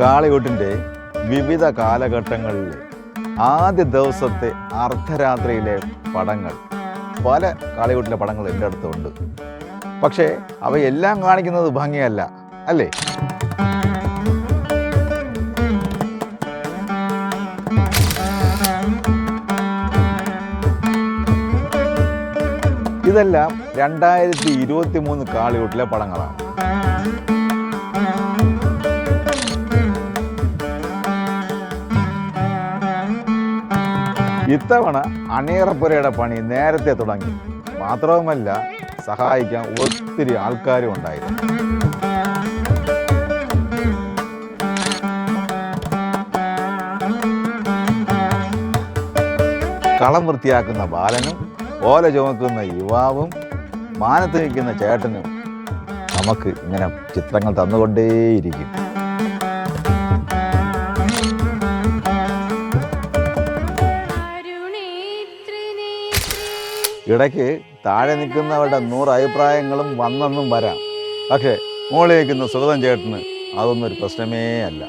കാളികൂട്ടിൻ്റെ വിവിധ കാലഘട്ടങ്ങളിലെ ആദ്യ ദിവസത്തെ അർദ്ധരാത്രിയിലെ പടങ്ങൾ, പല കാളികൂട്ടിലെ പടങ്ങൾ എൻ്റെ അടുത്തുണ്ട്. പക്ഷേ അവയെല്ലാം കാണിക്കുന്നത് ഭംഗിയല്ല, അല്ലേ? ഇതെല്ലാം 2023 കാളികൂട്ടിലെ പടങ്ങളാണ്. ഇത്തവണ അണിയറപ്പുരയുടെ പണി നേരത്തെ തുടങ്ങി. മാത്രവുമല്ല, സഹായിക്കാൻ ഒത്തിരി ആൾക്കാരും ഉണ്ടായിരുന്നു. കളം വൃത്തിയാക്കുന്ന ബാലനും ഓല ചുമക്കുന്ന യുവാവും മാനത്ത് നിൽക്കുന്ന ചേട്ടനും നമുക്ക് ഇങ്ങനെ ചിത്രങ്ങൾ തന്നുകൊണ്ടേയിരിക്കും. ഇടയ്ക്ക് താഴെ നിൽക്കുന്നവരുടെ 100 അഭിപ്രായങ്ങളും വന്നെന്നും വരാം. പക്ഷേ മോളിൽ നിൽക്കുന്ന സുഗതൻ ചേട്ടന് അതൊന്നും ഒരു പ്രശ്നമേ അല്ല.